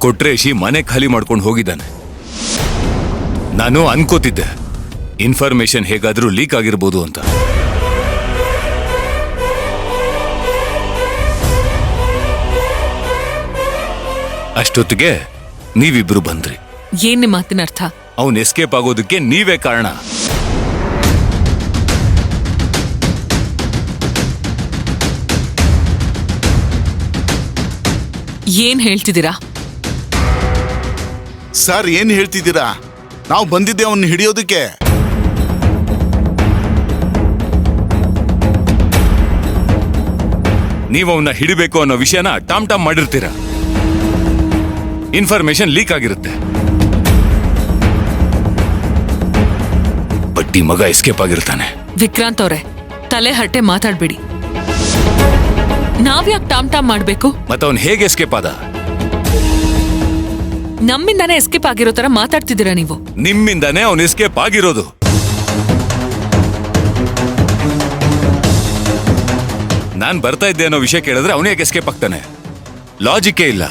ಕೊಟ್ರೇಶಿ ಮನೆ ಖಾಲಿ ಮಾಡ್ಕೊಂಡು ಹೋಗಿದ್ದಾನೆ. ನಾನು ಅನ್ಕೋತಿದ್ದೆ ಇನ್ಫಾರ್ಮೇಶನ್ ಹೇಗಾದ್ರೂ ಲೀಕ್ ಆಗಿರ್ಬೋದು ಅಂತ. ಅಷ್ಟೊತ್ತಿಗೆ ನೀವಿಬ್ರು ಬಂದ್ರಿ. ಏನ್ ನಿಮ್ಮ ಮಾತಿನ ಅರ್ಥ? ಅವನ್ ಎಸ್ಕೇಪ್ ಆಗೋದಕ್ಕೆ ನೀವೇ ಕಾರಣ. ಏನ್ ಹೇಳ್ತಿದ್ದೀರಾ ಸರ್? ಏನ್ ಹೇಳ್ತಿದ್ದೀರಾ? ನಾವು ಬಂದಿದ್ದೆ ಅವನ್ನ ಹಿಡಿಯೋದಕ್ಕೆ. ನೀವು ಅವನ್ನ ಹಿಡಿಬೇಕು ಅನ್ನೋ ವಿಷಯನ ಟಾಮ್ ಟಾಮ್ ಮಾಡಿರ್ತೀರಾ. ಇನ್ಫಾರ್ಮೇಶನ್ ಲೀಕ್ ಆಗಿರುತ್ತೆ. ಬಡ್ಡಿ ಮಗ ಎಸ್ಕೇಪ್ ಆಗಿರ್ತಾನೆ. ವಿಕ್ರಾಂತ್ ಅವ್ರೆ, ತಲೆ ಹರಟೆ ಮಾತಾಡ್ಬೇಡಿ. ನಾವ್ಯಾಕ್ ಟಾಮ್ ಟಾಮ್ ಮಾಡ್ಬೇಕು? ಮತ್ತ ಅವನ್ ಹೇಗೆ ಎಸ್ಕೇಪ್ ಆದ? ನಮ್ಮಿಂದಾನೇ ಎಸ್ಕೇಪ್ ಆಗಿರೋ ತರ ಮಾತಾಡ್ತಿದ್ದೀರಾ ನೀವು. ನಿಮ್ಮಿಂದಾನೇ ಅವನ್ ಎಸ್ಕೇಪ್ ಆಗಿರೋದು. ನಾನ್ ಬರ್ತಾ ಇದ್ದೆ ಅನ್ನೋ ವಿಷಯ ಕೇಳಿದ್ರೆ ಅವನೇ ಎಸ್ಕೇಪ್ ಆಗ್ತಾನೆ? ಲಾಜಿಕೇ ಇಲ್ಲ.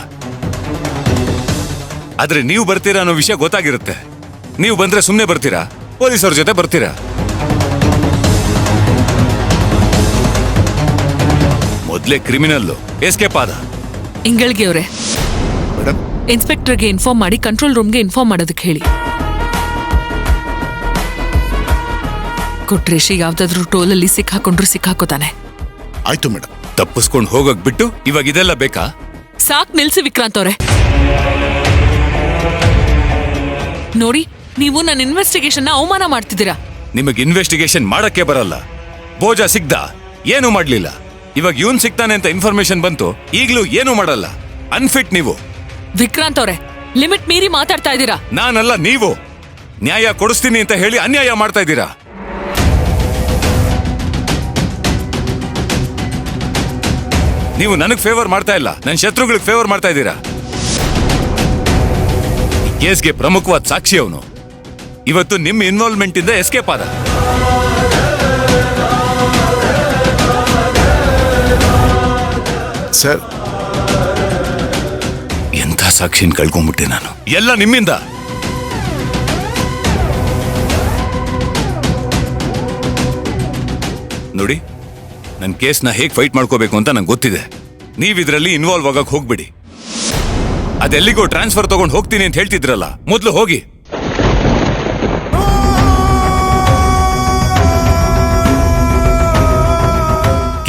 ಆದ್ರೆ ನೀವು ಬರ್ತೀರಾ ಅನ್ನೋ ವಿಷಯ ಗೊತ್ತಾಗಿರುತ್ತೆ. ನೀವು ಬಂದ್ರೆ ಸುಮ್ಮನೆ ಬರ್ತೀರಾ? ಪೊಲೀಸರ ಜೊತೆ ಬರ್ತೀರಾ? ಮೊದ್ಲೇ ಕ್ರಿಮಿನಲ್ ಎಸ್ಕೇಪ್ ಆದ. ಇಂಗಳ್ಗಿ ಅವರೇ, ಇನ್ಸ್ಪೆಕ್ಟರ್ಗೆ ಇನ್ಫಾರ್ಮ್ ಮಾಡಿ ಕಂಟ್ರೋಲ್ ರೂಮ್ಗೆ ಇನ್ಫಾರ್ಮ್ ಮಾಡೋದಕ್ಕೆ ಹೇಳಿ. ಕೊಟ್ರೇಶಿ ಯಾವ್ದಾದ್ರು ಟೋಲಲ್ಲಿ ಸಿಕ್ಕಾಕೊಂಡ್ರು ಸಿಕ್ಕಾಕೋತಾನೆ. ಆಯ್ತು ಮೇಡಮ್. ತಪ್ಪಿಸ್ಕೊಂಡು ಹೋಗಕ್ ಬಿಟ್ಟು ಇವಾಗ ಇದೆಲ್ಲ ಬೇಕಾ? ಸಾಕ್ ನಿಲ್ಸಿ ವಿಕ್ರಾಂತ್ ಅವ್ರೆ. ನೋಡಿ, ನೀವು ನನ್ನ ಇನ್ವೆಸ್ಟಿಗೇಷನ್ ಅವಮಾನ ಮಾಡ್ತಿದ್ದೀರಾ. ನಿಮಗೆ ಇನ್ವೆಸ್ಟಿಗೇಷನ್ ಮಾಡಕ್ಕೆ ಬರಲ್ಲ. ಬೋಜ ಸಿಗ್ದ, ಏನು ಮಾಡ್ಲಿಲ್ಲ. ಇವಾಗ ಇವನ್ ಸಿಗ್ತಾನೆ ಅಂತ ಇನ್ಫಾರ್ಮೇಶನ್ ಬಂತು, ಈಗ್ಲೂ ಏನು ಮಾಡಲ್ಲ. ಅನ್ಫಿಟ್ ನೀವು. ವಿಕ್ರಾಂತ್ ಅವ್ರೆ, ಲಿಮಿಟ್ ಮೀರಿ ಮಾತಾಡ್ತಾ ಇದ್ದೀರಾ. ನಾನಲ್ಲ, ನೀವು. ನ್ಯಾಯ ಕೊಡಿಸ್ತೀನಿ ಅಂತ ಹೇಳಿ ಅನ್ಯಾಯ ಮಾಡ್ತಾ ಇದ್ದೀರಾ. ನೀವು ನನಗ್ ಫೇವರ್ ಮಾಡ್ತಾ ಇಲ್ಲ, ನನ್ನ ಶತ್ರುಗಳಿಗೆ ಫೇವರ್ ಮಾಡ್ತಾ ಇದ್ದೀರಾ. ಕೇಸ್ಗೆ ಪ್ರಮುಖವಾದ ಸಾಕ್ಷಿ ಅವನು. ಇವತ್ತು ನಿಮ್ಮ ಇನ್ವಾಲ್ವ್ಮೆಂಟ್ ಇಂದ ಎಸ್ಕೇಪ್ ಆದ. ಸರ್, ಎಂಥ ಸಾಕ್ಷಿನ ಕಳ್ಕೊಂಡ್ಬಿಟ್ಟೆ ನಾನು. ಎಲ್ಲ ನಿಮ್ಮಿಂದ. ನೋಡಿ, ನನ್ನ ಕೇಸ್ನ ಹೇಗೆ ಫೈಟ್ ಮಾಡ್ಕೋಬೇಕು ಅಂತ ನಂಗೆ ಗೊತ್ತಿದೆ. ನೀವಿದ್ರಲ್ಲಿ ಇನ್ವಾಲ್ವ್ ಆಗಕ್ ಹೋಗ್ಬಿಡಿ. ಅದೆಲ್ಲಿಗೋ ಟ್ರಾನ್ಸ್ಫರ್ ತಗೊಂಡು ಹೋಗ್ತೀನಿ ಅಂತ ಹೇಳ್ತಿದ್ರಲ್ಲ, ಮೊದಲು ಹೋಗಿ.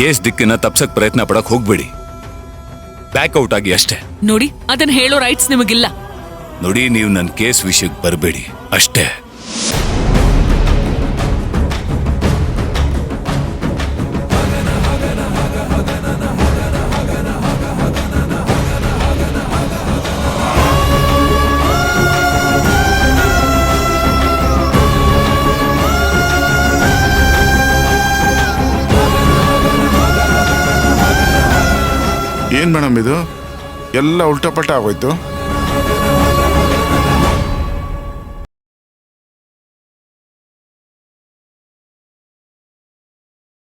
ಕೇಸ್ ದಿಕ್ಕನ್ನ ತಪ್ಸಕ್ ಪ್ರಯತ್ನ ಪಡಕ್ ಹೋಗ್ಬೇಡಿ. ಬ್ಯಾಕ್ಔಟ್ ಆಗಿ ಅಷ್ಟೇ. ನೋಡಿ, ಅದನ್ನ ಹೇಳೋ ರೈಟ್ಸ್ ನಿಮಗಿಲ್ಲ. ನೋಡಿ, ನೀವು ನನ್ನ ಕೇಸ್ ವಿಷಯಕ್ಕೆ ಬರಬೇಡಿ ಅಷ್ಟೇ. ಏನ್ ಮೇಡಮ್ ಇದು? ಎಲ್ಲ ಉಲ್ಟಾಪಲ್ಟ ಆಗೋಯ್ತು.